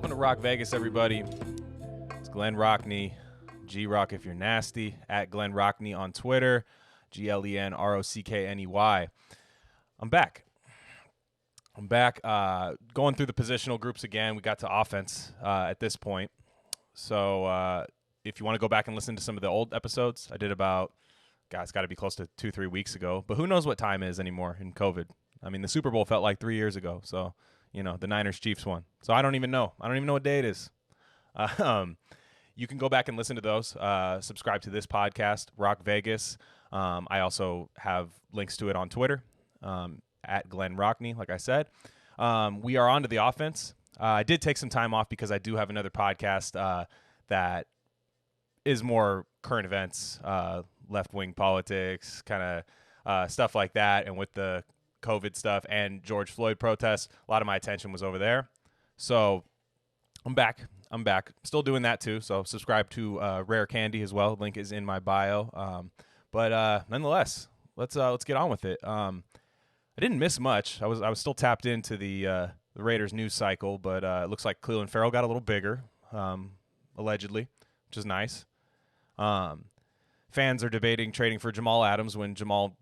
Welcome to Rock Vegas, everybody. It's Glen Rockney, G-Rock if you're nasty, at Glen Rockney on Twitter, GlenRockney. I'm back. Going through the positional groups again. We got to offense at this point. So if you want to go back and listen to some of the old episodes, I did about, it's got to be close to 2-3 weeks ago. But who knows what time is anymore in COVID. I mean, the Super Bowl felt like 3 years ago. So, the Niners-Chiefs won. So I don't even know. I don't even know what day it is. You can go back and listen to those. Subscribe to this podcast, Rock Vegas. I also have links to it on Twitter, at Glen Rockney, like I said. We are on to the offense. I did take some time off because I do have another podcast that is more current events, left-wing politics, kind of stuff like that. And with the COVID stuff and George Floyd protests, a lot of my attention was over there. So I'm back. Still doing that too. So subscribe to Rare Candy as well. Link is in my bio. But nonetheless, let's get on with it. I didn't miss much. I was still tapped into the Raiders news cycle, but it looks like Cleveland Farrell got a little bigger, allegedly, which is nice. Fans are debating trading for Jamal Adams when Jamal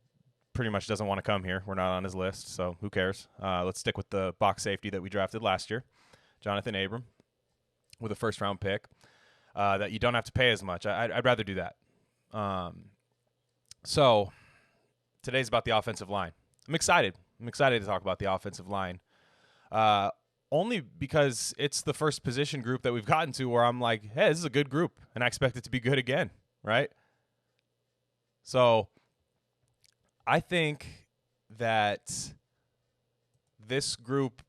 pretty much doesn't want to come here. We're not on his list, so who cares? Let's stick with the box safety that we drafted last year, Jonathan Abram, with a first-round pick that you don't have to pay as much. I'd rather do that. So today's about the offensive line. I'm excited to talk about the offensive line, only because it's the first position group that we've gotten to where I'm like, hey, this is a good group, and I expect it to be good again, right? So I think that this group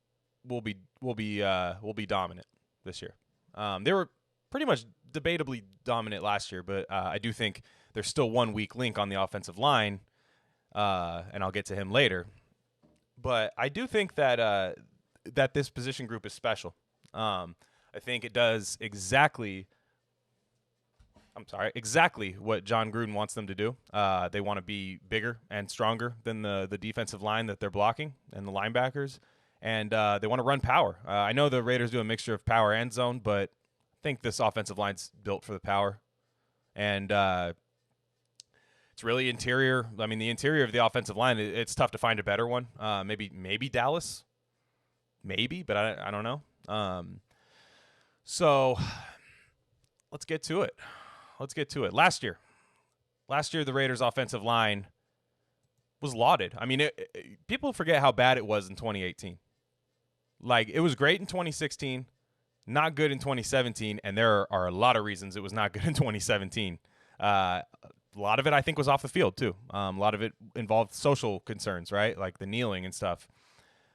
will be dominant this year. They were pretty much debatably dominant last year, but I do think there's still one weak link on the offensive line, and I'll get to him later. But I do think that that this position group is special. I think it does exactly what John Gruden wants them to do. They want to be bigger and stronger than the defensive line that they're blocking and the linebackers, and they want to run power. I know the Raiders do a mixture of power and zone, but I think this offensive line's built for the power. And it's really interior. I mean, the interior of the offensive line, it's tough to find a better one. Maybe Dallas. Maybe, but I don't know. So let's get to it. Last year, the Raiders' offensive line was lauded. I mean, people forget how bad it was in 2018. Like, it was great in 2016, not good in 2017, and there are a lot of reasons it was not good in 2017. A lot of it, I think, was off the field, too. A lot of it involved social concerns, right, like the kneeling and stuff.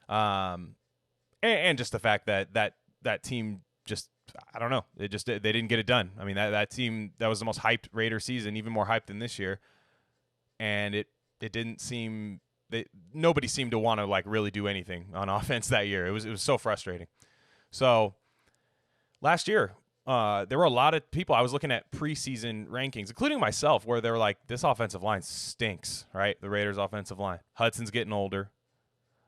And just the fact that team just, I don't know. They didn't get it done. I mean, that team, that was the most hyped Raider season, even more hyped than this year. And it didn't seem nobody seemed to want to like really do anything on offense that year. It was so frustrating. So last year, there were a lot of people. I was looking at preseason rankings, including myself, where they were like, this offensive line stinks, right? The Raiders' offensive line. Hudson's getting older.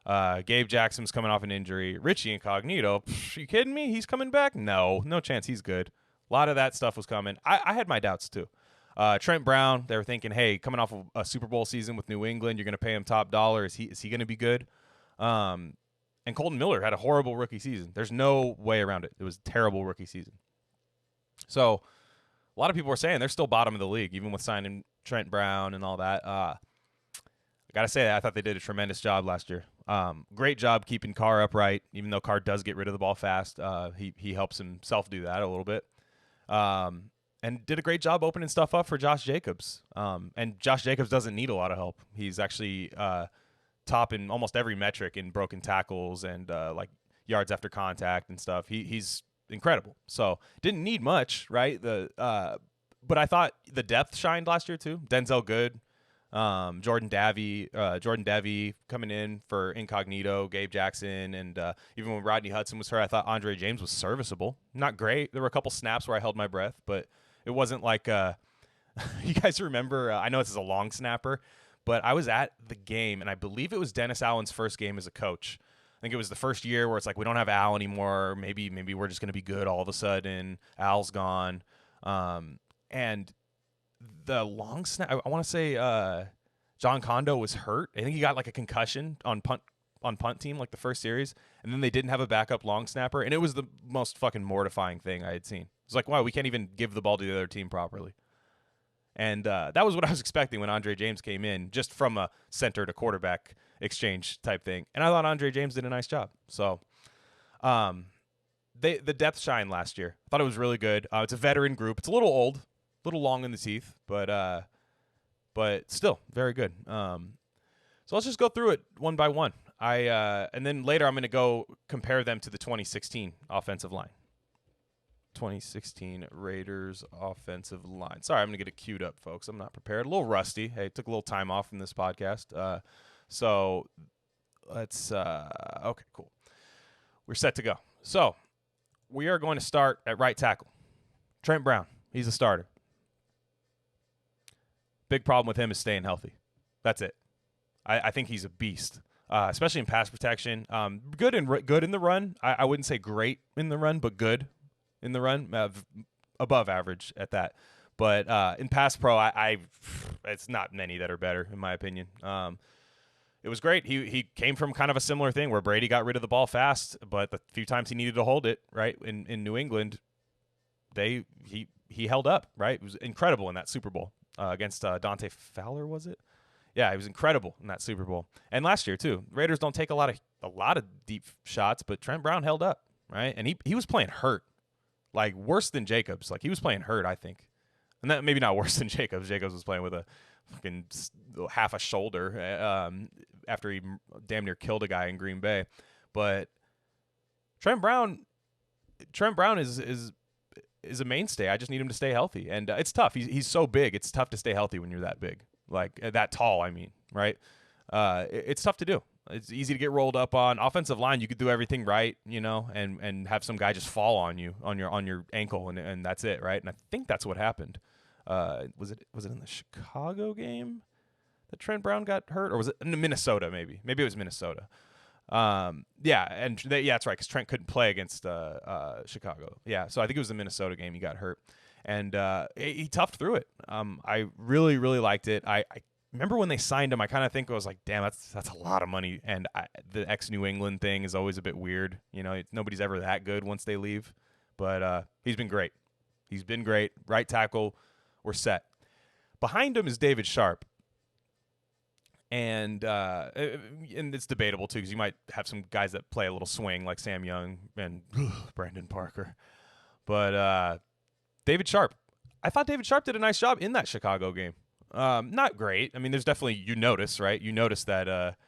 Gabe Jackson's coming off an injury. Richie Incognito, you kidding me? He's coming back? No chance he's good. A lot of that stuff was coming. I had my doubts too. Trent Brown, they were thinking, hey, coming off of a Super Bowl season with New England, you're going to pay him top dollar. Is he going to be good? And Kolton Miller had a horrible rookie season. There's no way around it. It was a terrible rookie season. So a lot of people were saying they're still bottom of the league, even with signing Trent Brown and all that. I got to say, I thought they did a tremendous job last year. Great job keeping Carr upright, even though Carr does get rid of the ball fast. He helps himself do that a little bit. And did a great job opening stuff up for Josh Jacobs. And Josh Jacobs doesn't need a lot of help. He's actually top in almost every metric in broken tackles and like yards after contact and stuff. He's incredible. So didn't need much, right? But I thought the depth shined last year too. Denzel Good. Jordan Davey coming in for Incognito, Gabe Jackson, and even when Rodney Hudson was hurt, I thought Andre James was serviceable. Not great. There were a couple snaps where I held my breath, but it wasn't like you guys remember, I know this is a long snapper, but I was at the game, and I believe it was Dennis Allen's first game as a coach. I think it was the first year where it's like we don't have Al anymore. Maybe we're just going to be good all of a sudden. Al's gone, and the long snap. I want to say John Kondo was hurt. I think he got like a concussion on punt team like the first series, and then they didn't have a backup long snapper, and it was the most fucking mortifying thing I had seen. It's like, wow, we can't even give the ball to the other team properly. And that was what I was expecting when Andre James came in, just from a center to quarterback exchange type thing. And I thought Andre James did a nice job. So the depth shine last year. I thought it was really good. It's a veteran group. It's a little old, a little long in the teeth, but still very good. So let's just go through it one by one. And then later I'm going to go compare them to the 2016 offensive line. 2016 Raiders offensive line. Sorry, I'm going to get it queued up, folks. I'm not prepared. A little rusty. Hey, took a little time off from this podcast. So let's okay, cool. We're set to go. So we are going to start at right tackle. Trent Brown. He's a starter. Big problem with him is staying healthy. That's it. I think he's a beast, especially in pass protection. Good in the run. I wouldn't say great in the run, but good in the run, above average at that. But in pass pro, it's not many that are better, in my opinion. It was great. He came from kind of a similar thing where Brady got rid of the ball fast, but the few times he needed to hold it, right, in New England, he held up, right? It was incredible in that Super Bowl against Dante Fowler, was it? Yeah, he was incredible in that Super Bowl. And last year, too. Raiders don't take a lot of deep shots, but Trent Brown held up, right? And he was playing hurt. Like, worse than Jacobs. Like, he was playing hurt, I think. And that maybe not worse than Jacobs. Jacobs was playing with a fucking half a shoulder after he damn near killed a guy in Green Bay. But Trent Brown is a mainstay. I just need him to stay healthy. And it's tough. He's so big. It's tough to stay healthy when you're that big. Like, that tall, I mean, right? It's tough to do. It's easy to get rolled up on. Offensive line, you could do everything right, and have some guy just fall on you on your ankle, and that's it, right? And I think that's what happened. Was it in the Chicago game that Trent Brown got hurt, or was it in Minnesota? Maybe it was Minnesota. Yeah, that's right, because Trent couldn't play against Chicago. Yeah, so I think it was the Minnesota game he got hurt, and he toughed through it. I really, really liked it. I remember when they signed him, I kind of think I was like, damn, that's a lot of money. And the ex-New England thing is always a bit weird. Nobody's ever that good once they leave. But he's been great. He's been great. Right tackle, we're set. Behind him is David Sharp. And it's debatable, too, because you might have some guys that play a little swing, like Sam Young and Brandon Parker. But David Sharp. I thought David Sharp did a nice job in that Chicago game. Not great. I mean, there's definitely, you notice, right? You notice that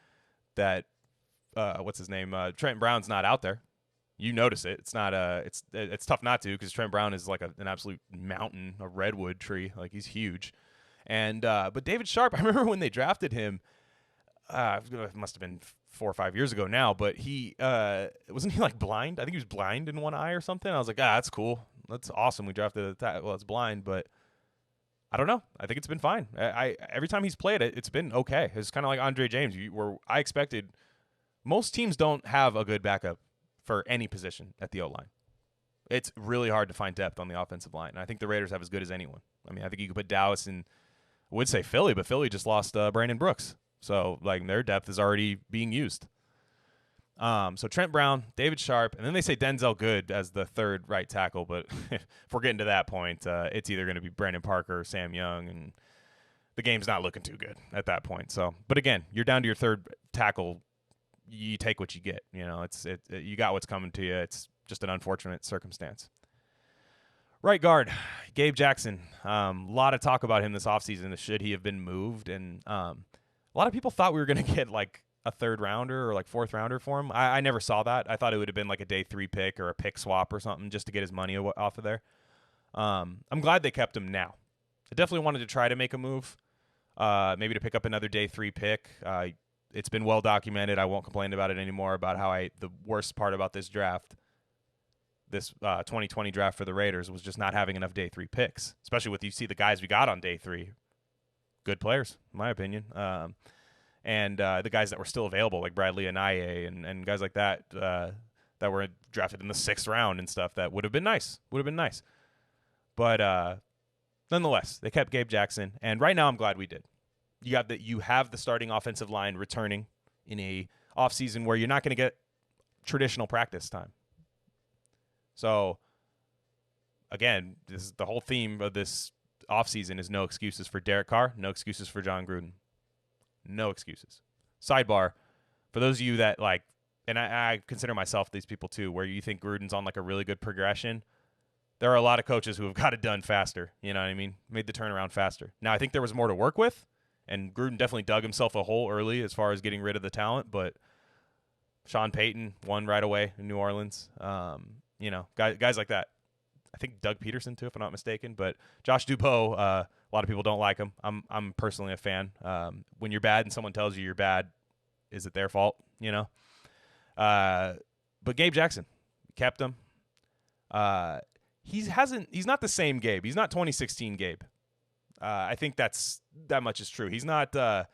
what's his name? Trent Brown's not out there. You notice it. It's not it's tough not to, because Trent Brown is like an absolute mountain, a redwood tree. Like, he's huge. And but David Sharp, I remember when they drafted him. It must have been 4 or 5 years ago now, but he wasn't he like blind? I think he was blind in one eye or something. I was like, that's cool. That's awesome. We drafted it's blind, but I don't know. I think it's been fine. Every time he's played it, it's been okay. It's kind of like Andre James, where I expected. Most teams don't have a good backup for any position at the O-line. It's really hard to find depth on the offensive line, and I think the Raiders have as good as anyone. I mean, I think you could put Dallas in, I would say Philly, but Philly just lost Brandon Brooks. So, like, their depth is already being used. So Trent Brown, David Sharp, and then they say Denzel Good as the third right tackle. But if we're getting to that point, it's either going to be Brandon Parker or Sam Young, and the game's not looking too good at that point. So, but again, you're down to your third tackle. You take what you get. You got what's coming to you. It's just an unfortunate circumstance. Right guard, Gabe Jackson. A lot of talk about him this offseason. Should he have been moved? And a lot of people thought we were going to get like a third rounder or like fourth rounder for him. I never saw that. I thought it would have been like a day 3 pick or a pick swap or something just to get his money off of there. I'm glad they kept him now. I definitely wanted to try to make a move, maybe to pick up another day 3 pick. It's been well documented. I won't complain about it anymore about how the worst part about this draft, this 2020 draft for the Raiders, was just not having enough day 3 picks, especially with you see the guys we got on day 3. Good players, in my opinion. and the guys that were still available, like Bradley Anaye and guys like that that were drafted in the 6th round and stuff. That would have been nice. But nonetheless, they kept Gabe Jackson, and right now I'm glad we did. You have the starting offensive line returning in a offseason where you're not going to get traditional practice time. So again, this is the whole theme of this offseason is no excuses for Derek Carr, no excuses for John Gruden. No excuses. Sidebar, for those of you that like, and I consider myself these people too, where you think Gruden's on like a really good progression, there are a lot of coaches who have got it done faster. You know what I mean? Made the turnaround faster. Now, I think there was more to work with, and Gruden definitely dug himself a hole early as far as getting rid of the talent, but Sean Payton won right away in New Orleans. Guys like that. I think Doug Peterson too, if I'm not mistaken. But Josh Dubois, a lot of people don't like him. I'm personally a fan. When you're bad and someone tells you you're bad, is it their fault? But Gabe Jackson kept him. He's not the same Gabe. He's not 2016 Gabe. I think that much is true. He's not the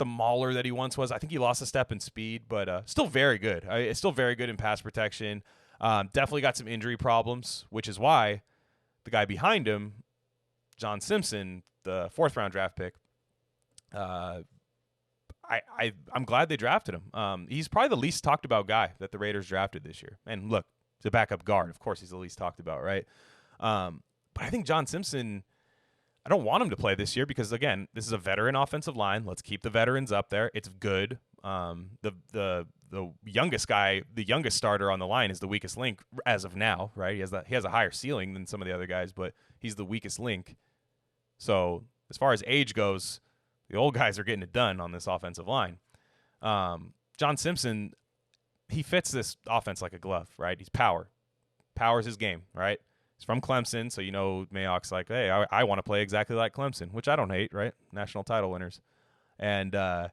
mauler that he once was. I think he lost a step in speed, but still very good. It's still very good in pass protection. Definitely got some injury problems, which is why the guy behind him, John Simpson, the 4th round draft pick, I'm glad they drafted him. He's probably the least talked about guy that the Raiders drafted this year. And look, he's a backup guard. Of course, he's the least talked about, right? But I think John Simpson, I don't want him to play this year because, again, this is a veteran offensive line. Let's keep the veterans up there. It's good. The youngest guy, the youngest starter on the line is the weakest link as of now, right? He has a higher ceiling than some of the other guys, but he's the weakest link. So as far as age goes, the old guys are getting it done on this offensive line. John Simpson, he fits this offense like a glove, right? He's power. Power's his game, right? He's from Clemson, so Mayock's like, hey, I want to play exactly like Clemson, which I don't hate, right? National title winners. And I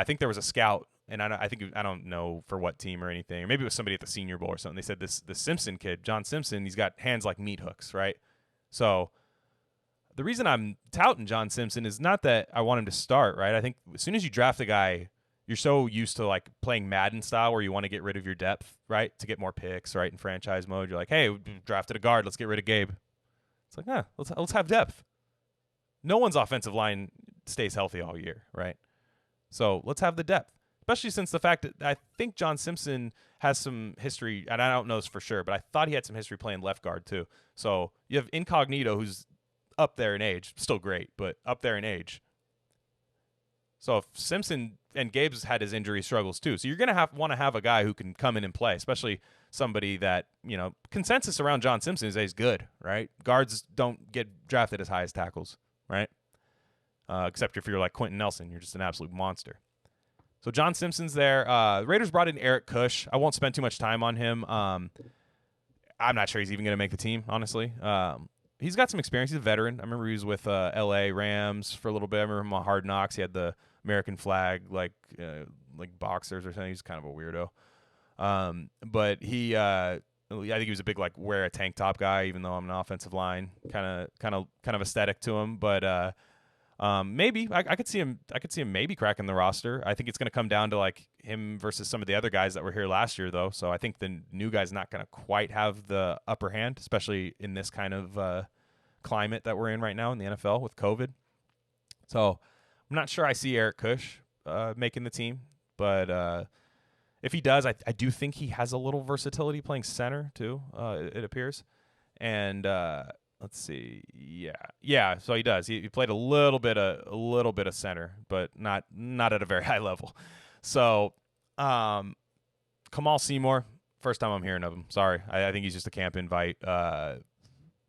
think there was a scout, and I don't know for what team or anything, or maybe it was somebody at the Senior Bowl or something. They said the Simpson kid, John Simpson, he's got hands like meat hooks, right? So the reason I'm touting John Simpson is not that I want him to start, right? I think as soon as you draft a guy, you're so used to like playing Madden style where you want to get rid of your depth, right? To get more picks, right? In franchise mode, you're like, hey, we drafted a guard, let's get rid of Gabe. It's like, let's have depth. No one's offensive line stays healthy all year, right? So let's have the depth, especially since the fact that I think John Simpson has some history, and I don't know this for sure, but I thought he had some history playing left guard too. So you have Incognito, who's up there in age, still great, but up there in age. So if Simpson and Gabe's had his injury struggles too, so you're going to want to have a guy who can come in and play, especially somebody that, consensus around John Simpson is that he's good, right? Guards don't get drafted as high as tackles, right? Except if you're like Quentin Nelson, you're just an absolute monster. So John Simpson's there. The Raiders brought in Eric Kush. I won't spend too much time on him. I'm not sure he's even going to make the team, honestly. He's got some experience. He's a veteran. I remember he was with L.A. Rams for a little bit. I remember him on Hard Knocks. He had the American flag, like boxers or something. He's kind of a weirdo. But he, I think he was a big like wear a tank top guy, even though I'm an offensive line kind of aesthetic to him. But maybe I could see him. I could see him maybe cracking the roster. I think it's going to come down to like him versus some of the other guys that were here last year, though. So I think the new guy's not going to quite have the upper hand, especially in this kind of climate that we're in right now in the NFL with COVID. So I'm not sure I see Eric Kush making the team, but if he does, I do think he has a little versatility playing center too. It appears, and let's see, yeah. So he does. He played a little bit of center, but not at a very high level. So Kamal Seymour, first time I'm hearing of him. Sorry, I think he's just a camp invite.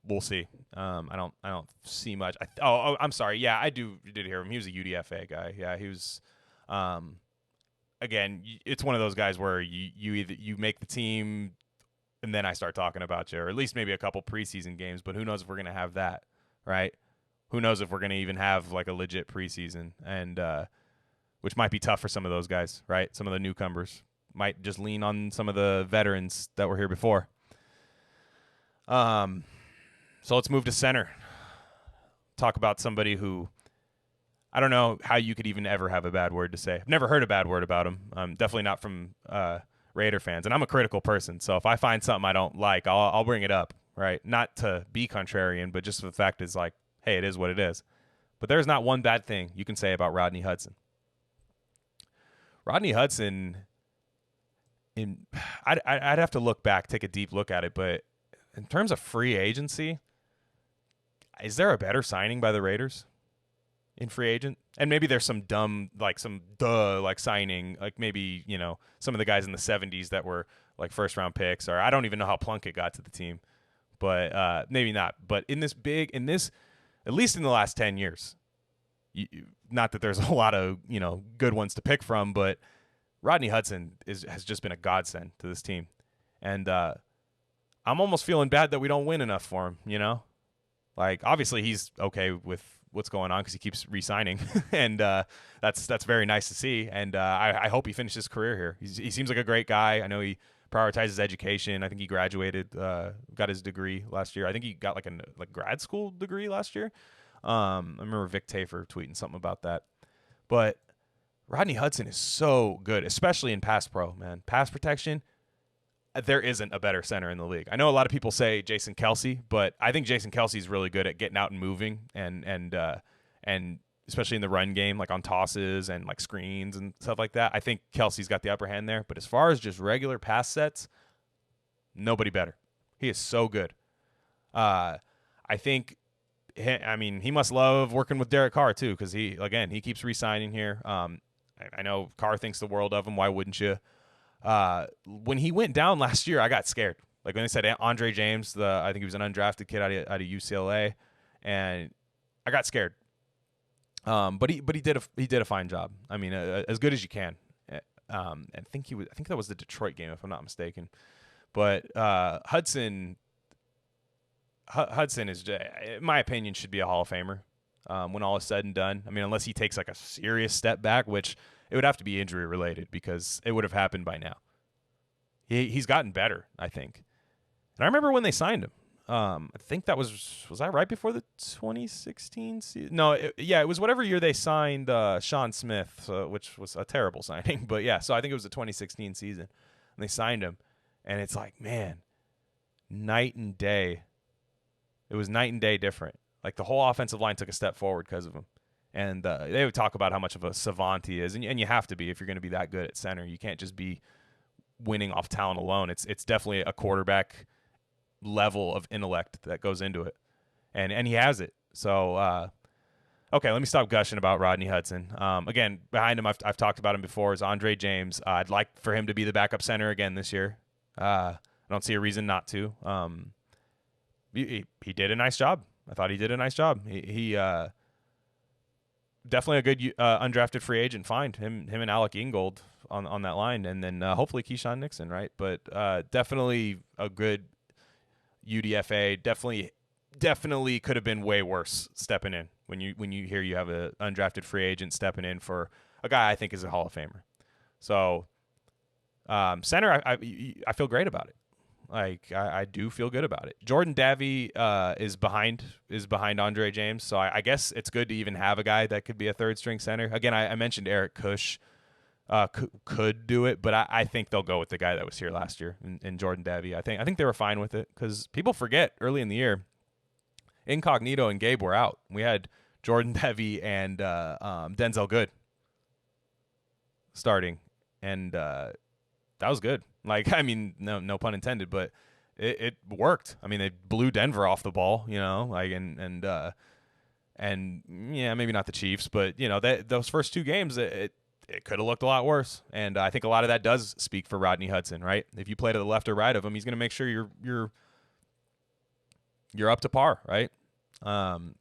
We'll see. I don't see much. I'm sorry. Yeah, I did hear him. He was a UDFA guy. Yeah, he was. Again, it's one of those guys where you make the team, and then I start talking about you, or at least maybe a couple preseason games. But who knows if we're gonna have that, right? Who knows if we're gonna even have like a legit preseason, and which might be tough for some of those guys, right? Some of the newcomers might just lean on some of the veterans that were here before. So let's move to center. Talk about somebody who I don't know how you could even ever have a bad word to say. I've never heard a bad word about him. Definitely not from Raider fans, and I'm a critical person. So if I find something I don't like, I'll bring it up, right? Not to be contrarian, but just the fact is like, hey, it is what it is. But there's not one bad thing you can say about Rodney Hudson. Rodney Hudson, I'd have to look back, take a deep look at it, but in terms of free agency, is there a better signing by the Raiders in free agent? And maybe there's some signing, like maybe, some of the guys in the 70s that were like first round picks, or I don't even know how Plunkett got to the team, but maybe not. But at least in the last 10 years, not that there's a lot of, good ones to pick from, but Rodney Hudson has just been a godsend to this team. And I'm almost feeling bad that we don't win enough for him, Like, obviously he's okay with what's going on because he keeps re-signing, and that's very nice to see. And I hope he finishes his career here. He seems like a great guy. I know he prioritizes education. I think he graduated, got his degree last year. I think he got like a grad school degree last year. I remember Vic Tafer tweeting something about that. But Rodney Hudson is so good, especially in pass pro, man. Pass protection, there isn't a better center in the league. I know a lot of people say Jason Kelce, but I think Jason Kelce is really good at getting out and moving and especially in the run game, like on tosses and like screens and stuff like that. I think Kelce's got the upper hand there. But as far as just regular pass sets, nobody better. He is so good. I think, he must love working with Derek Carr too, because he keeps re-signing here. I know Carr thinks the world of him. Why wouldn't you? When he went down last year, I got scared. Like when they said Andre James, I think he was an undrafted kid out of UCLA, and I got scared. But he did a fine job. As good as you can. I think that was the Detroit game, if I'm not mistaken. But Hudson is, in my opinion, should be a Hall of Famer when all is said and done. Unless he takes like a serious step back, which it would have to be injury related because it would have happened by now. He's gotten better, I think. And I remember when they signed him. I think that was that right before the 2016 season? No, it was whatever year they signed Sean Smith, which was a terrible signing. But yeah, so I think it was the 2016 season, and they signed him, and it's like, man, night and day. It was night and day different. Like the whole offensive line took a step forward because of him. And they would talk about how much of a savant he is, and you have to be if you're going to be that good at center. You can't just be winning off talent alone. It's definitely a quarterback level of intellect that goes into it, and he has it. So okay, let me stop gushing about Rodney Hudson. Again, behind him, I've talked about him before, is Andre James. I'd like for him to be the backup center again this year. I don't see a reason not to. He did a nice job. I thought he did a nice job. He definitely a good undrafted free agent find. Him and Alec Ingold on that line, and then hopefully Keyshawn Nixon, right? But definitely a good UDFA. Definitely could have been way worse stepping in. When you hear you have an undrafted free agent stepping in for a guy I think is a Hall of Famer. So center, I feel great about it. Like I do feel good about it. Jordan Davey is behind Andre James, so I guess it's good to even have a guy that could be a third string center. Again, I mentioned Eric Kush could do it, but I think they'll go with the guy that was here last year in Jordan Davey. I think they were fine with it because people forget early in the year, Incognito and Gabe were out. We had Jordan Davey and Denzel Good starting, and that was good. Like, no pun intended, but it worked. They blew Denver off the ball, and yeah, maybe not the Chiefs, but those first two games, it could have looked a lot worse. And I think a lot of that does speak for Rodney Hudson, right? If you play to the left or right of him, he's going to make sure you're up to par, right? And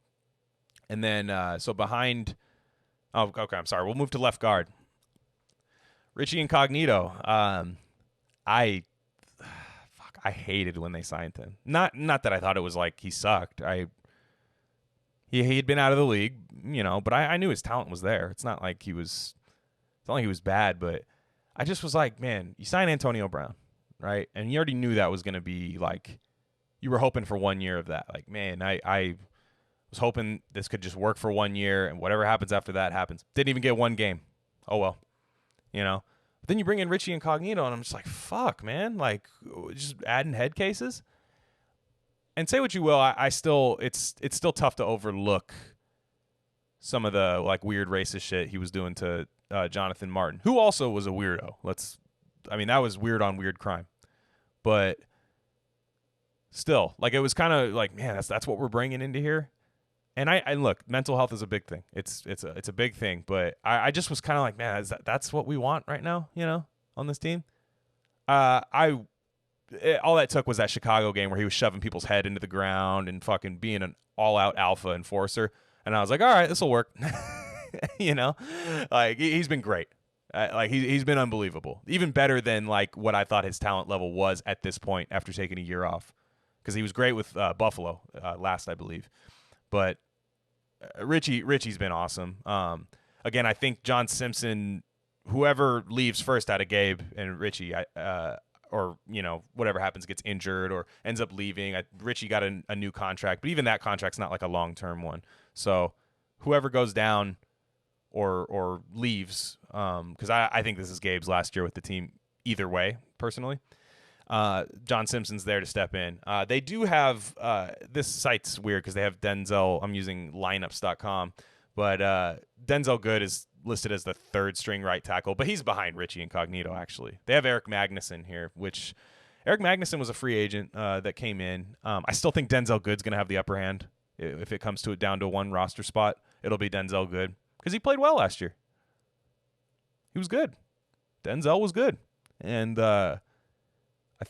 then so behind. Oh, okay. I'm sorry. We'll move to left guard. Richie Incognito. I hated when they signed him. Not that I thought it was like he sucked. He had been out of the league, but I knew his talent was there. It's not like he was bad, but I just was like, man, you signed Antonio Brown, right? And you already knew that was going to be like, you were hoping for 1 year of that. Like, man, I Was hoping this could just work for 1 year, and whatever happens after that happens. Didn't even get one game. Oh, well. But then you bring in Richie Incognito, and I'm just like, fuck, man. Like, just adding head cases. And say what you will, I still it's still tough to overlook some of the like weird racist shit he was doing to Jonathan Martin, who also was a weirdo. That was weird on weird crime. But still, like, it was kind of like, man, that's what we're bringing into here. And I look, mental health is a big thing. It's a big thing. But I just was kind of like, man, that's what we want right now, on this team. All that took was that Chicago game where he was shoving people's head into the ground and fucking being an all-out alpha enforcer. And I was like, all right, this will work. Like, he's been great. Like, he's been unbelievable. Even better than like what I thought his talent level was at this point after taking a year off, because he was great with Buffalo last, I believe. But Richie's been awesome. Again, I think John Simpson, whoever leaves first out of Gabe and Richie, or whatever happens, gets injured or ends up leaving. Richie got a new contract, but even that contract's not like a long-term one. So whoever goes down or leaves, because I think this is Gabe's last year with the team either way, personally. John Simpson's there to step in. They do have this site's weird because they have Denzel. I'm using lineups.com, but Denzel Good is listed as the third string right tackle, but he's behind Richie Incognito, actually. They have Eric Magnuson here, which Eric Magnuson was a free agent that came in. I still think Denzel Good's going to have the upper hand. If it comes to it down to one roster spot, it'll be Denzel Good because he played well last year. He was good. Denzel was good. And I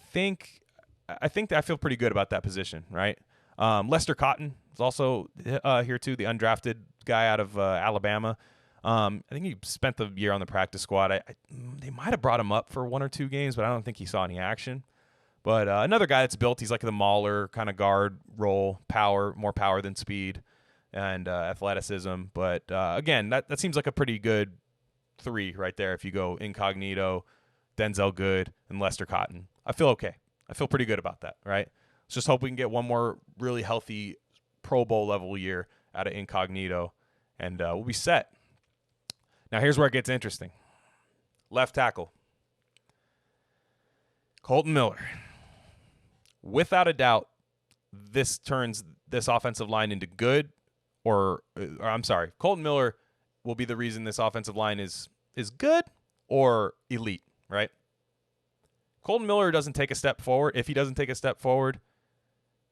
feel pretty good about that position, right? Lester Cotton is also here too, the undrafted guy out of Alabama. I think he spent the year on the practice squad. They might have brought him up for 1 or 2 games, but I don't think he saw any action. But another guy that's built, he's like the mauler kind of guard role, more power than speed, and athleticism. But again, that seems like a pretty good 3 right there if you go Incognito, Denzel Good, and Lester Cotton. I feel okay. I feel pretty good about that, right? Let's just hope we can get one more really healthy Pro Bowl level year out of Incognito, and we'll be set. Now, here's where it gets interesting. Left tackle. Kolton Miller. Without a doubt, this turns this offensive line into good, or I'm sorry, Kolton Miller will be the reason this offensive line is good or elite, right? Kolton Miller doesn't take a step forward. If he doesn't take a step forward,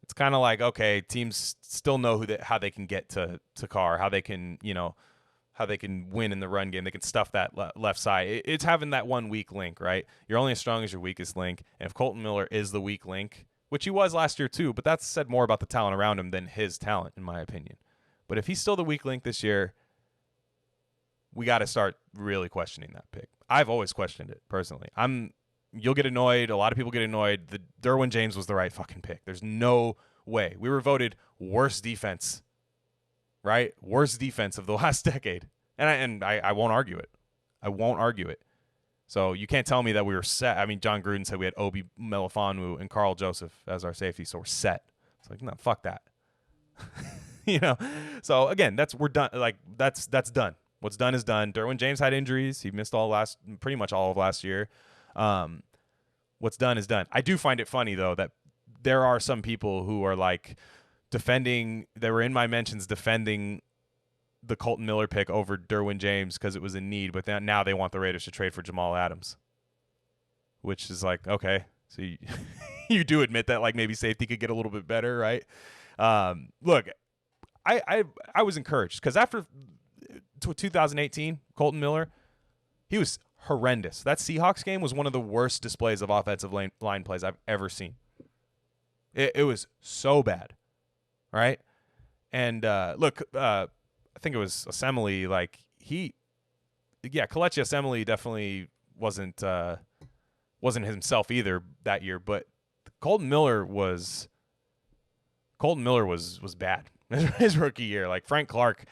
it's kind of like, okay, teams still know how they can get to Carr, how they can, how they can win in the run game. They can stuff that left side. It's having that one weak link, right? You're only as strong as your weakest link. And if Kolton Miller is the weak link, which he was last year too, but that's said more about the talent around him than his talent, in my opinion. But if he's still the weak link this year, we got to start really questioning that pick. I've always questioned it, personally. You'll get annoyed. A lot of people get annoyed. The Derwin James was the right fucking pick. There's no way. We were voted worst defense, right? Worst defense of the last decade. And I won't argue it. I won't argue it. So you can't tell me that we were set. I mean, John Gruden said we had Obi Melifonwu and Carl Joseph as our safety, so we're set. It's like, no, fuck that. So again, we're done. Like that's done. What's done is done. Derwin James had injuries. He missed pretty much all of last year. What's done is done. I do find it funny though that there are some people who are like defending. They were in my mentions defending the Kolton Miller pick over Derwin James because it was a need, but now they want the Raiders to trade for Jamal Adams, which is like, okay, so you do admit that like maybe safety could get a little bit better, right? Look, I was encouraged because after 2018, Kolton Miller, he was horrendous. That Seahawks game was one of the worst displays of offensive line plays I've ever seen. It was so bad, right? And look, I think it was Assembly. Like Kelechi Assembly definitely wasn't himself either that year. But Kolton Miller was bad his rookie year. Like Frank Clark,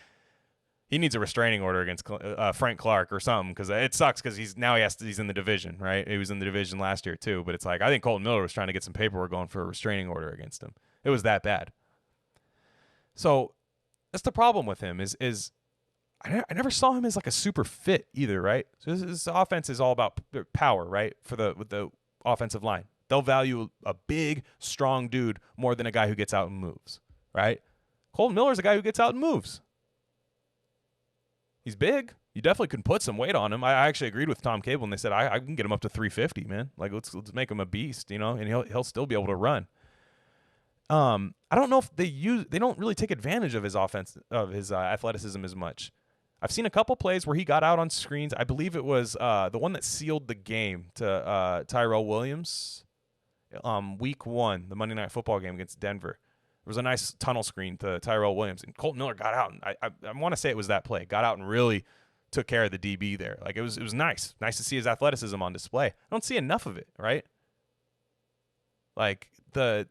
he needs a restraining order against Frank Clark or something because it sucks because he's in the division, right? He was in the division last year too. But it's like I think Kolton Miller was trying to get some paperwork going for a restraining order against him. It was that bad. So that's the problem with him is I never saw him as like a super fit either, right? So this offense is all about power, right? With the offensive line, they'll value a big, strong dude more than a guy who gets out and moves, right? Kolton Miller's a guy who gets out and moves. He's big. You definitely can put some weight on him. I actually agreed with Tom Cable, and they said I can get him up to 350, man. Like let's make him a beast, and he'll still be able to run. I don't know if they don't really take advantage of his athleticism as much. I've seen a couple plays where he got out on screens. I believe it was the one that sealed the game to Tyrell Williams, week 1, the Monday Night Football game against Denver. There was a nice tunnel screen to Tyrell Williams, and Kolton Miller got out, and I want to say it was that play. Got out and really took care of the DB there. Like it was nice to see his athleticism on display. I don't see enough of it, right? Like the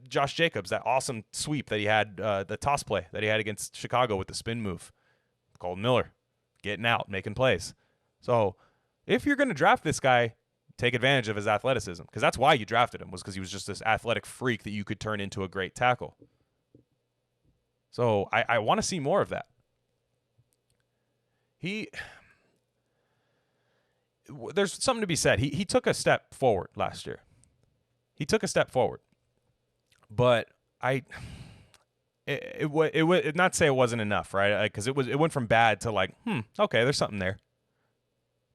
Josh Jacobs, that awesome sweep that he had, the toss play that he had against Chicago with the spin move. Kolton Miller getting out, making plays. So if you're going to draft this guy, take advantage of his athleticism, because that's why you drafted him, was because he was just this athletic freak that you could turn into a great tackle. So I want to see more of that. There's something to be said. He took a step forward last year. He took a step forward. But it not to say it wasn't enough, right? Because it went from bad to like, okay, there's something there.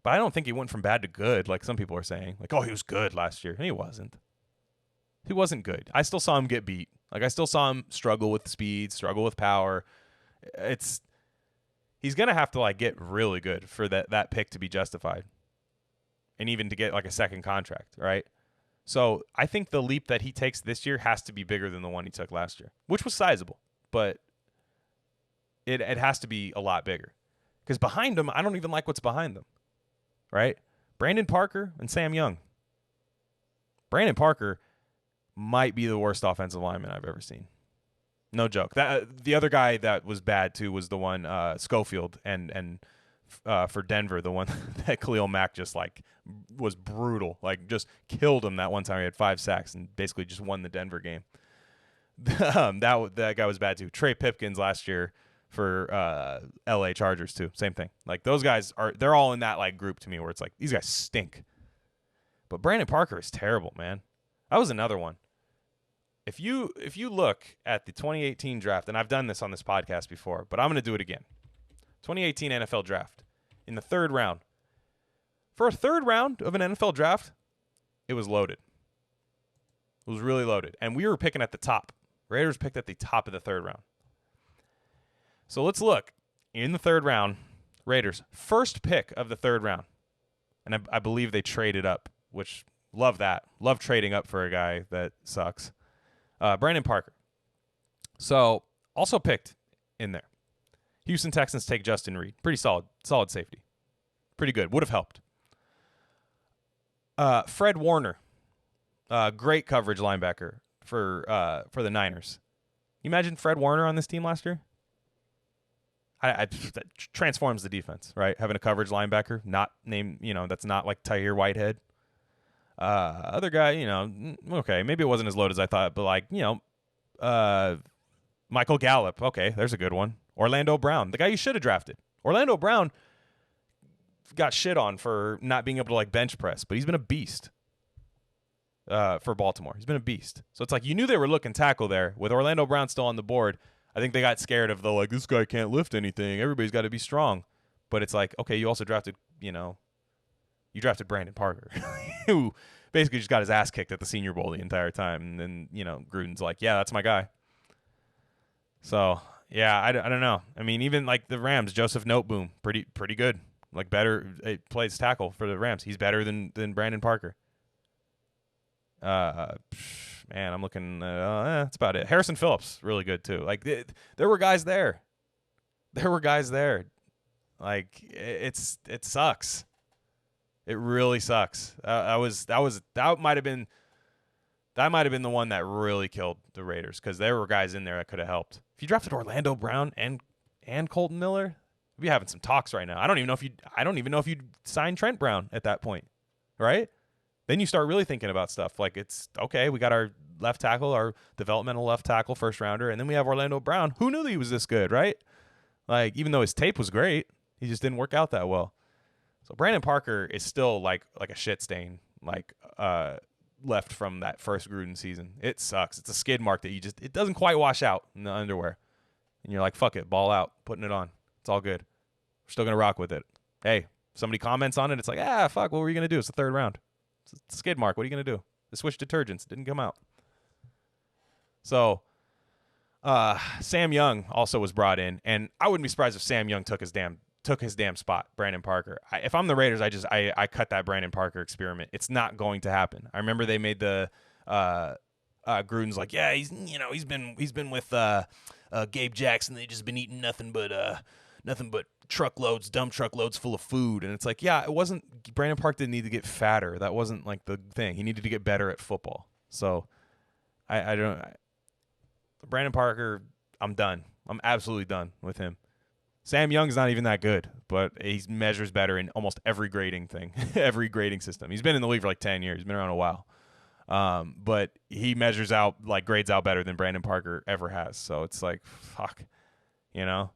But I don't think he went from bad to good, like some people are saying. Like, oh, he was good last year. He wasn't. He wasn't good. I still saw him get beat. Like, I still saw him struggle with speed, struggle with power. He's gonna have to like get really good for that pick to be justified, and even to get like a second contract, right? So I think the leap that he takes this year has to be bigger than the one he took last year, which was sizable, but it has to be a lot bigger. Because behind him, I don't even like what's behind them, right? Brandon Parker and Sam Young. Brandon Parker might be the worst offensive lineman I've ever seen. No joke. The other guy that was bad too was the one Schofield and for Denver, the one that Khalil Mack just like was brutal, like just killed him that one time. He had 5 sacks and basically just won the Denver game. That guy was bad too. Trey Pipkins last year for LA Chargers too. Same thing. Like those guys they're all in that like group to me where it's like these guys stink. But Brandon Parker is terrible, man. That was another one. If you look at the 2018 draft, and I've done this on this podcast before, but I'm going to do it again. 2018 NFL draft in the 3rd round. For a 3rd round of an NFL draft, it was loaded. It was really loaded. And we were picking at the top. Raiders picked at the top of the 3rd round. So let's look. In the 3rd round, Raiders, first pick of the 3rd round. And I believe they traded up, which love that. Love trading up for a guy that sucks. Brandon Parker. So also picked in there. Houston Texans take Justin Reed. Pretty solid safety. Pretty good. Would have helped. Fred Warner. Great coverage linebacker for the Niners. You imagine Fred Warner on this team last year? That transforms the defense, right? Having a coverage linebacker, not named, that's not like Tahir Whitehead. Other guy, okay, maybe it wasn't as loaded as I thought, but like, Michael Gallup. Okay, there's a good one. Orlando Brown, the guy you should have drafted. Orlando Brown got shit on for not being able to like bench press, but he's been a beast for Baltimore. He's been a beast. So it's like you knew they were looking tackle there. With Orlando Brown still on the board, I think they got scared of this guy can't lift anything. Everybody's got to be strong. But it's like, okay, you also drafted, you drafted Brandon Parker, who basically just got his ass kicked at the Senior Bowl the entire time. And then, Gruden's like, yeah, that's my guy. So, yeah, I don't know. I mean, even like the Rams, Joseph Noteboom, pretty good. Like better, plays tackle for the Rams. He's better than Brandon Parker. Man, I'm looking. That's about it. Harrison Phillips, really good too. Like there were guys there. Like it sucks. It really sucks. That might have been the one that really killed the Raiders, because there were guys in there that could have helped. If you drafted Orlando Brown and Kolton Miller, we'd be having some talks right now. I don't even know if you'd sign Trent Brown at that point, right? Then you start really thinking about stuff like it's okay. We got our left tackle, our developmental left tackle, first rounder, and then we have Orlando Brown. Who knew that he was this good, right? Like even though his tape was great, he just didn't work out that well. So Brandon Parker is still like a shit stain, left from that first Gruden season. It sucks. It's a skid mark that it doesn't quite wash out in the underwear, and you're like, fuck it, ball out, putting it on. It's all good. We're still gonna rock with it. Hey, somebody comments on it, it's like, fuck, what were you gonna do? It's the third round. It's a skid mark. What are you gonna do? The switch detergents didn't come out. So Sam Young also was brought in, and I wouldn't be surprised if Sam Young took his damn spot, Brandon Parker. If I'm the Raiders, I cut that Brandon Parker experiment. It's not going to happen. I remember they made the Gruden's like, yeah, he's been with Gabe Jackson. They just been eating nothing but dump truckloads full of food. And it's like, yeah, it wasn't. Brandon Parker didn't need to get fatter. That wasn't like the thing. He needed to get better at football. So Brandon Parker, I'm done. I'm absolutely done with him. Sam Young's not even that good, but he measures better in almost every grading thing, every grading system. He's been in the league for like 10 years. He's been around a while. But he measures out, like grades out better than Brandon Parker ever has. So it's like, fuck, you know?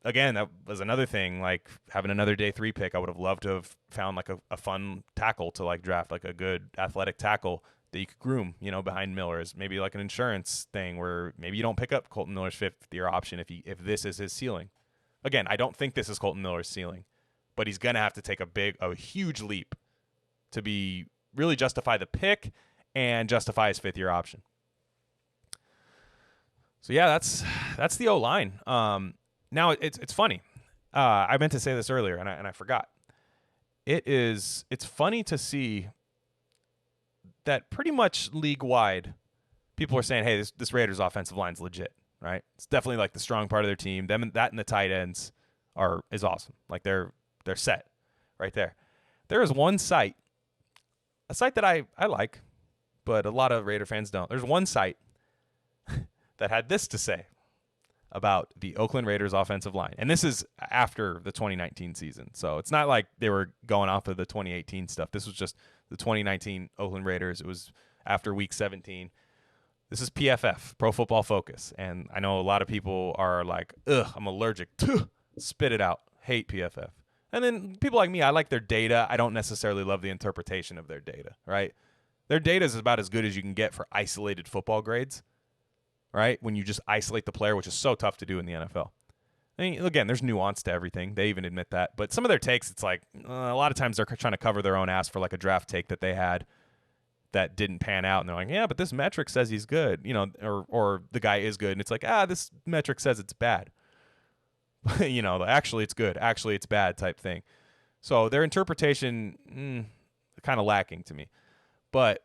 Again, that was another thing, like having another day 3 pick. I would have loved to have found like a fun tackle to like draft, like a good athletic tackle that you could groom, you know, behind Miller's, maybe like an insurance thing where maybe you don't pick up Kolton Miller's 5th-year option if this is his ceiling. Again, I don't think this is Kolton Miller's ceiling, but he's going to have to take a huge leap to be really justify the pick and justify his 5th-year option. So yeah, that's the O-line. Now it's funny. I meant to say this earlier and I forgot. It's funny to see that pretty much league-wide, people are saying, hey, this Raiders offensive line's legit, right? It's definitely like the strong part of their team. That and the tight ends is awesome. Like they're set right there. There is one site, a site that I like, but a lot of Raider fans don't. There's one site that had this to say about the Oakland Raiders offensive line. And this is after the 2019 season. So it's not like they were going off of the 2018 stuff. This was just the 2019 Oakland Raiders. It was after week 17. This is PFF, Pro Football Focus. And I know a lot of people are like, ugh, I'm allergic. Spit it out. Hate PFF. And then people like me, I like their data. I don't necessarily love the interpretation of their data, right? Their data is about as good as you can get for isolated football grades, right? When you just isolate the player, which is so tough to do in the NFL. I mean, again, there's nuance to everything. They even admit that. But some of their takes, it's like a lot of times they're trying to cover their own ass for like a draft take that they had that didn't pan out. And they're like, yeah, but this metric says he's good, you know, or the guy is good. And it's like, this metric says it's bad. You know, actually it's good. Actually it's bad type thing. So their interpretation, kind of lacking to me. But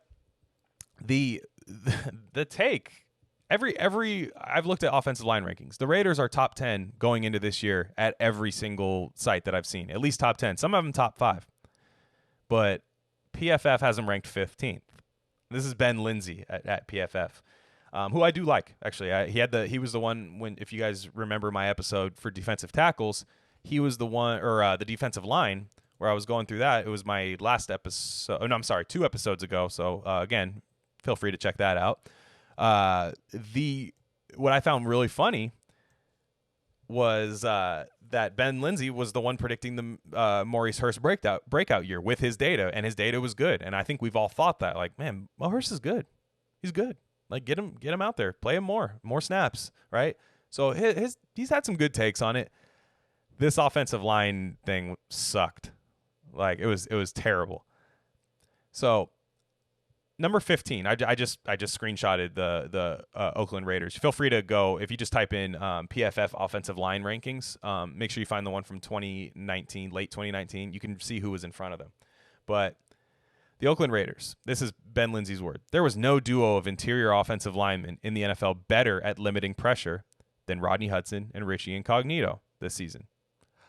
the take... I've looked at offensive line rankings. The Raiders are top 10 going into this year at every single site that I've seen. At least top 10. Some of them top 5. But PFF has them ranked 15th. This is Ben Lindsay at PFF, who I do like, actually. He was the one when, if you guys remember my episode for defensive tackles, he was the one, or the defensive line, where I was going through that. It was my last episode. Oh, no, I'm sorry, 2 episodes ago. So, again, feel free to check that out. What I found really funny was that Ben Lindsay was the one predicting the Maurice Hurst breakout year with his data, and his data was good. And I think we've all thought that, like, man, well, Hurst is good. He's good. Like, get him out there, play him more snaps, right? So he's had some good takes on it. This offensive line thing sucked. Like, it was terrible. So number 15, I just screenshotted the Oakland Raiders. Feel free to go, if you just type in PFF offensive line rankings, make sure you find the one from 2019, late 2019. You can see who was in front of them. But the Oakland Raiders, this is Ben Lindsay's word. There was no duo of interior offensive linemen in the NFL better at limiting pressure than Rodney Hudson and Richie Incognito this season.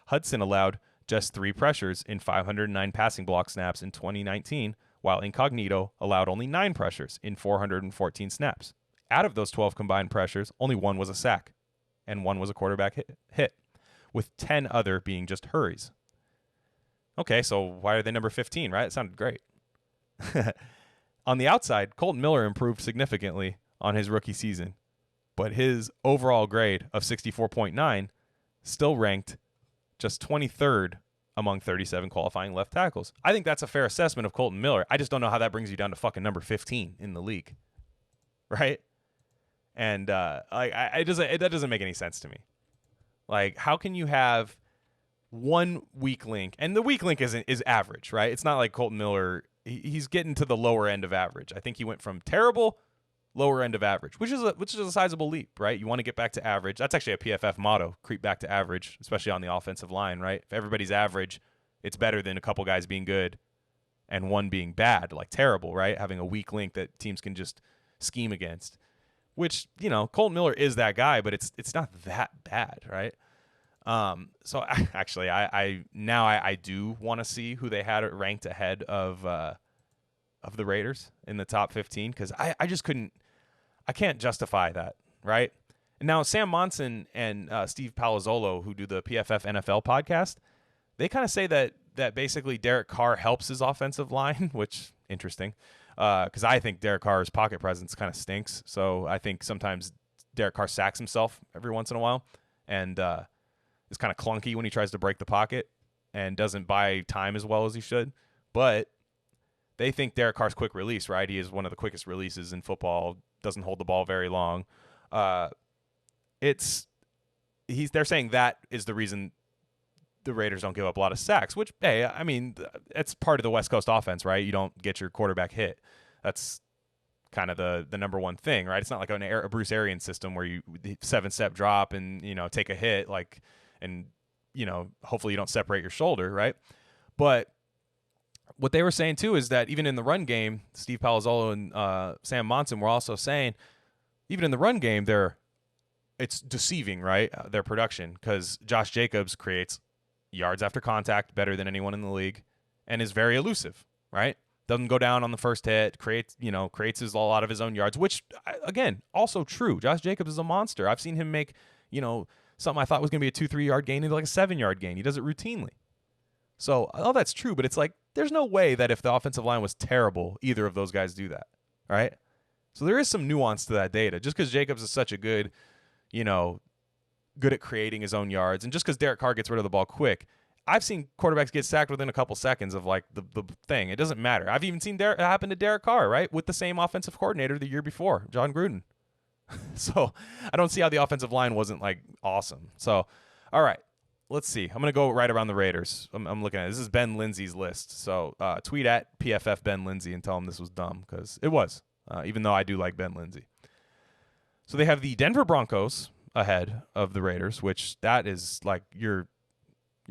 Hudson allowed just 3 pressures in 509 passing block snaps in 2019, while Incognito allowed only 9 pressures in 414 snaps. Out of those 12 combined pressures, only 1 was a sack, and 1 was a quarterback hit, with 10 other being just hurries. Okay, so why are they number 15, right? It sounded great. On the outside, Kolton Miller improved significantly on his rookie season, but his overall grade of 64.9 still ranked just 23rd among 37 qualifying left tackles. I think that's a fair assessment of Kolton Miller. I just don't know how that brings you down to fucking number 15 in the league, right? And that doesn't make any sense to me. Like, how can you have one weak link, and the weak link is average, right? It's not like Kolton Miller. He's getting to the lower end of average. I think he went from terrible, lower end of average, which is a sizable leap, right? You want to get back to average. That's actually a PFF motto: creep back to average, especially on the offensive line, right? If everybody's average, it's better than a couple guys being good and one being bad, like terrible, right? Having a weak link that teams can just scheme against. Which, Kolton Miller is that guy, but it's not that bad, right? So I do want to see who they had ranked ahead of the Raiders in the top 15, because I can't justify that, right? And now Sam Monson and Steve Palazzolo, who do the PFF NFL podcast, they kind of say that basically Derek Carr helps his offensive line, which interesting. Because I think Derek Carr's pocket presence kind of stinks. So I think sometimes Derek Carr sacks himself every once in a while and is kind of clunky when he tries to break the pocket and doesn't buy time as well as he should. But they think Derek Carr's quick release, right? He is one of the quickest releases in football, doesn't hold the ball very long. They're saying that is the reason the Raiders don't give up a lot of sacks, which, hey, I mean, it's part of the West Coast offense, right? You don't get your quarterback hit. That's kind of the number one thing, right? It's not like a Bruce Arians system where you 7-step drop and, take a hit, and hopefully you don't separate your shoulder, right? But what they were saying too is that even in the run game, Steve Palazzolo and Sam Monson were also saying, even in the run game, it's deceiving, right? Their production, because Josh Jacobs creates yards after contact better than anyone in the league and is very elusive, right? Doesn't go down on the first hit, creates a lot of his own yards, which, again, also true. Josh Jacobs is a monster. I've seen him make, something I thought was going to be a 2-3 yard gain into like a 7-yard gain. He does it routinely. So all that's true, but it's like there's no way that if the offensive line was terrible, either of those guys do that, right? So there is some nuance to that data. Just because Jacobs is such a good at creating his own yards, and just because Derek Carr gets rid of the ball quick, I've seen quarterbacks get sacked within a couple seconds of like the thing. It doesn't matter. I've even seen it happen to Derek Carr, right, with the same offensive coordinator the year before, John Gruden. So I don't see how the offensive line wasn't like awesome. So, all right, let's see. I'm going to go right around the Raiders. I'm looking at it. This is Ben Lindsay's list. So tweet at PFF Ben Lindsay and tell him this was dumb, because it was, even though I do like Ben Lindsay. So they have the Denver Broncos ahead of the Raiders, which that is like you're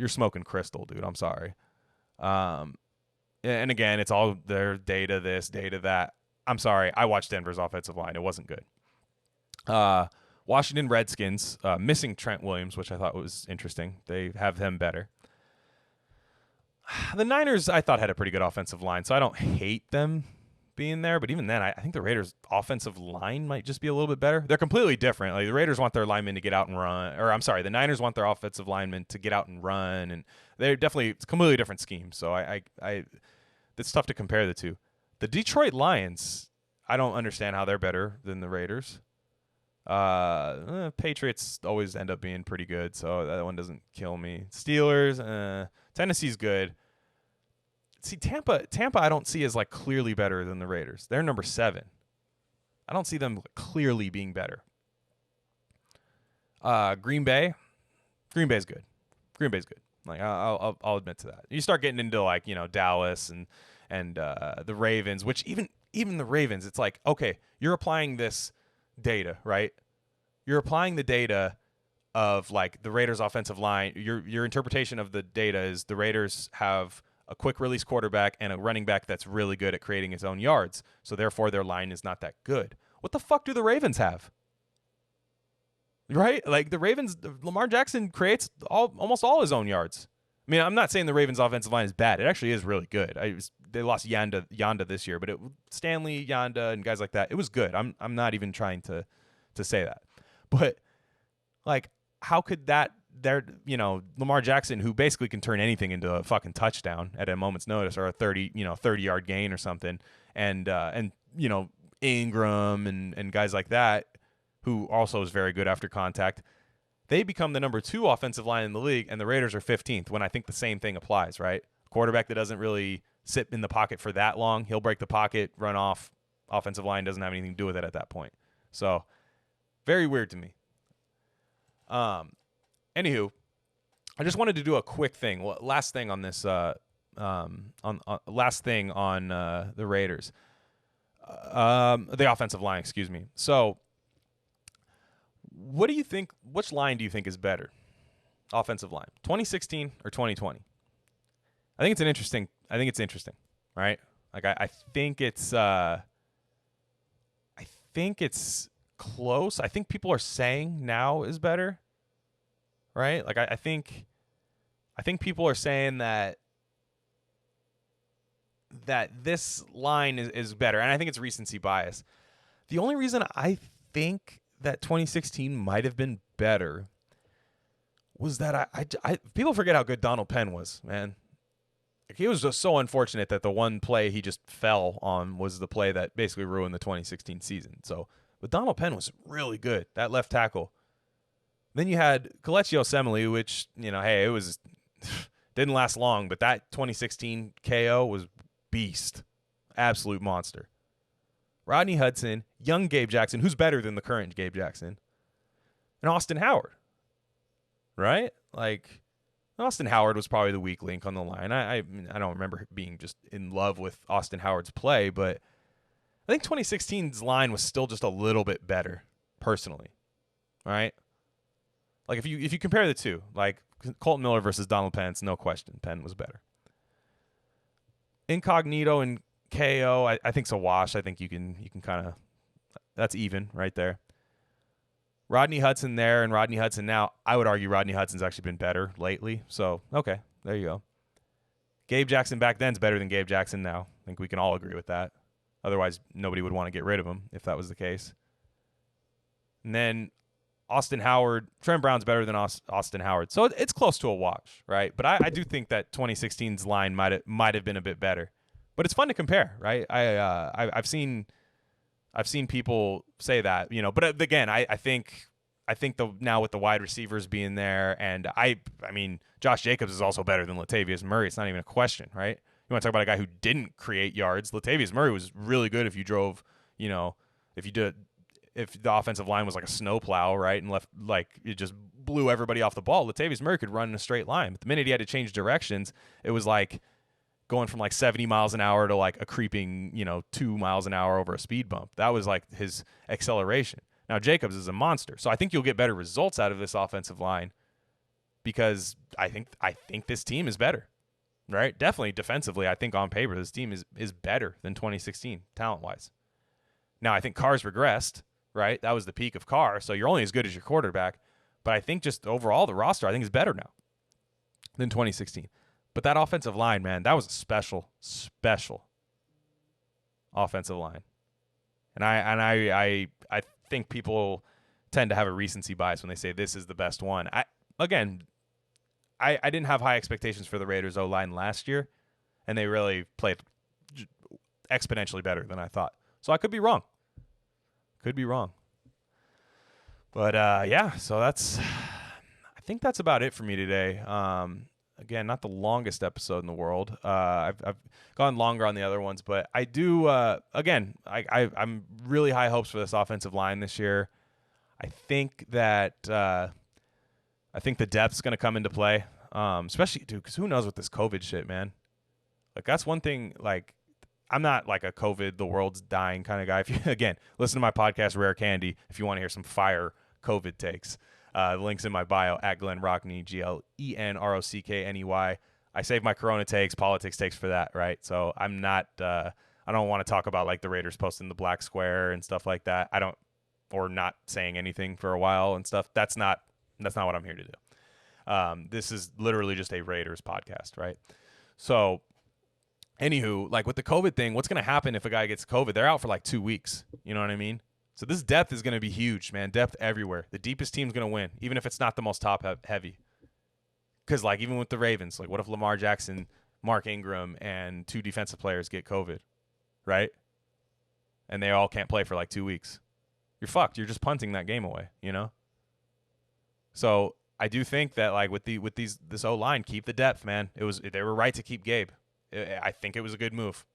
smoking crystal, dude. I'm sorry. And again, it's all their data, this, data, that. I'm sorry. I watched Denver's offensive line. It wasn't good. Washington Redskins, missing Trent Williams, which I thought was interesting. They have him better. The Niners, I thought, had a pretty good offensive line, so I don't hate them being there. But even then, I think the Raiders' offensive line might just be a little bit better. They're completely different. Like the Raiders want their linemen to get out and run. Or I'm sorry, the Niners want their offensive linemen to get out and run. And they're definitely it's a completely different scheme. So it's tough to compare the two. The Detroit Lions, I don't understand how they're better than the Raiders. Patriots always end up being pretty good, so that one doesn't kill me. Steelers, Tennessee's good. See, Tampa I don't see as like clearly better than the Raiders. They're number 7. I don't see them clearly being better. Green Bay's good. Green Bay's good. Like I'll admit to that. You start getting into like, Dallas and the Ravens, which even the Ravens, it's like, okay, you're applying this data, right? You're applying the data of like the Raiders offensive line. Your interpretation of the data is the Raiders have a quick release quarterback and a running back that's really good at creating his own yards. So therefore their line is not that good. What the fuck do the Ravens have? Right? Like the Ravens, Lamar Jackson creates almost all his own yards. I mean, I'm not saying the Ravens offensive line is bad. It actually is really good. They lost Yanda this year, but Stanley, Yanda, and guys like that, it was good. I'm not even trying to say that. But like, how could that they're, Lamar Jackson, who basically can turn anything into a fucking touchdown at a moment's notice, or a 30-yard gain or something. And Ingram and guys like that, who also is very good after contact, they become the number 2 offensive line in the league, and the Raiders are 15th, when I think the same thing applies, right? Quarterback that doesn't really sit in the pocket for that long. He'll break the pocket, run off. Offensive line doesn't have anything to do with it at that point. So, very weird to me. Anywho, I just wanted to do a quick thing. Last thing on this. Last thing on the Raiders. The offensive line, excuse me. So, what do you think? Which line do you think is better? Offensive line, 2016 or 2020? I think it's interesting, right? Like I think it's close. I think people are saying now is better, right? Like I think people are saying that this line is better, and I think it's recency bias. The only reason I think that 2016 might have been better was that I people forget how good Donald Penn was, man. He was just so unfortunate that the one play he just fell on was the play that basically ruined the 2016 season. So, but Donald Penn was really good, that left tackle. Then you had Kelechi Osemele, which, hey, it was didn't last long, but that 2016 KO was beast, absolute monster. Rodney Hudson, young Gabe Jackson, who's better than the current Gabe Jackson, and Austin Howard, right? Like, Austin Howard was probably the weak link on the line. I don't remember being just in love with Austin Howard's play, but I think 2016's line was still just a little bit better, personally, right? Like, if you compare the two, like Kolton Miller versus Donald Penn, it's no question Penn was better. Incognito and KO, I think it's a wash. I think you can kind of, that's even right there. Rodney Hudson there and Rodney Hudson now. I would argue Rodney Hudson's actually been better lately. So, okay, there you go. Gabe Jackson back then is better than Gabe Jackson now. I think we can all agree with that. Otherwise, nobody would want to get rid of him if that was the case. And then Austin Howard, Trent Brown's better than Austin Howard. So it's close to a wash, right? But I do think that 2016's line might have been a bit better. But it's fun to compare, right? I've seen people say that, But again, I think now with the wide receivers being there, and I mean Josh Jacobs is also better than Latavius Murray. It's not even a question, right? You want to talk about a guy who didn't create yards? Latavius Murray was really good if you drove, if the offensive line was like a snowplow, right, and left like it just blew everybody off the ball. Latavius Murray could run in a straight line. But the minute he had to change directions, it was like going from like 70 miles an hour to like a creeping, 2 miles an hour over a speed bump. That was like his acceleration. Now Jacobs is a monster. So I think you'll get better results out of this offensive line because I think this team is better, right? Definitely defensively. I think on paper, this team is better than 2016 talent-wise. Now I think Carr's regressed, right? That was the peak of Carr. So you're only as good as your quarterback. But I think just overall the roster, I think is better now than 2016. But that offensive line, man, that was a special offensive line. And I think people tend to have a recency bias when they say this is the best one. I didn't have high expectations for the Raiders O-line last year, and they really played exponentially better than I thought. So I could be wrong. But yeah, so I think that's about it for me today. Again, not the longest episode in the world. I've gone longer on the other ones, but I do. I'm really high hopes for this offensive line this year. I think that the depth's going to come into play, especially because who knows with this COVID shit, man. Like that's one thing. Like I'm not like a COVID, the world's dying kind of guy. If you again listen to my podcast, Rare Candy, if you want to hear some fire COVID takes. The link's in my bio at Glen Rockney, GlenRockney. I save my Corona takes, politics takes for that, right? So I'm not, I don't want to talk about like the Raiders posting the black square and stuff like that. Or not saying anything for a while and stuff. That's not what I'm here to do. This is literally just a Raiders podcast, right? So, anywho, like with the COVID thing, what's going to happen if a guy gets COVID? They're out for like 2 weeks. You know what I mean? So this depth is going to be huge, man. Depth everywhere. The deepest team's going to win, even if it's not the most top heavy. Because, like, even with the Ravens, like, what if Lamar Jackson, Mark Ingram, and 2 defensive players get COVID, right? And they all can't play for, like, 2 weeks. You're fucked. You're just punting that game away, you know? So I do think that, like, with this O-line, keep the depth, man. They were right to keep Gabe. I think it was a good move.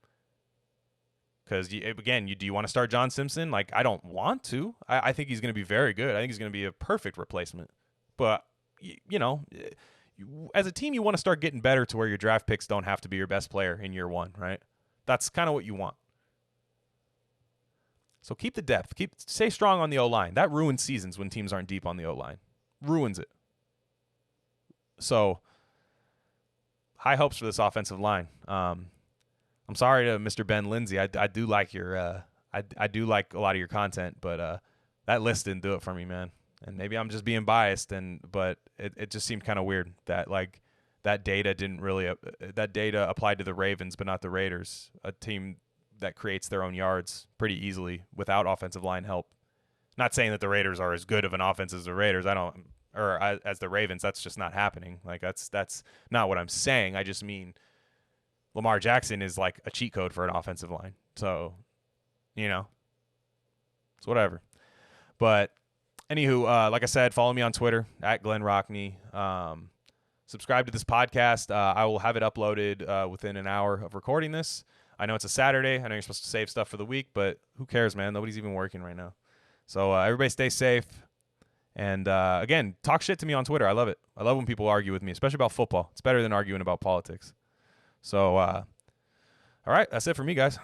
Because, again, do you want to start John Simpson? Like, I don't want to. I think he's going to be very good. I think he's going to be a perfect replacement. But, you know, as a team, you want to start getting better to where your draft picks don't have to be your best player in year 1, right? That's kind of what you want. So keep the depth. Stay strong on the O-line. That ruins seasons when teams aren't deep on the O-line. Ruins it. So, high hopes for this offensive line. I'm sorry to Mr. Ben Lindsay. I do like your I do like a lot of your content, but that list didn't do it for me, man. And maybe I'm just being biased, but it just seemed kind of weird that, like, that data didn't really that data applied to the Ravens but not the Raiders, a team that creates their own yards pretty easily without offensive line help. Not saying that the Raiders are as good of an offense as the Raiders. As the Ravens. That's just not happening. Like, that's not what I'm saying. I just mean Lamar Jackson is like a cheat code for an offensive line. So, you know, it's whatever. But anywho, like I said, follow me on Twitter at Glen Rockney. Subscribe to this podcast. I will have it uploaded within an hour of recording this. I know it's a Saturday. I know you're supposed to save stuff for the week, but who cares, man? Nobody's even working right now. So everybody stay safe. And, again, talk shit to me on Twitter. I love it. I love when people argue with me, especially about football. It's better than arguing about politics. So, all right, that's it for me, guys.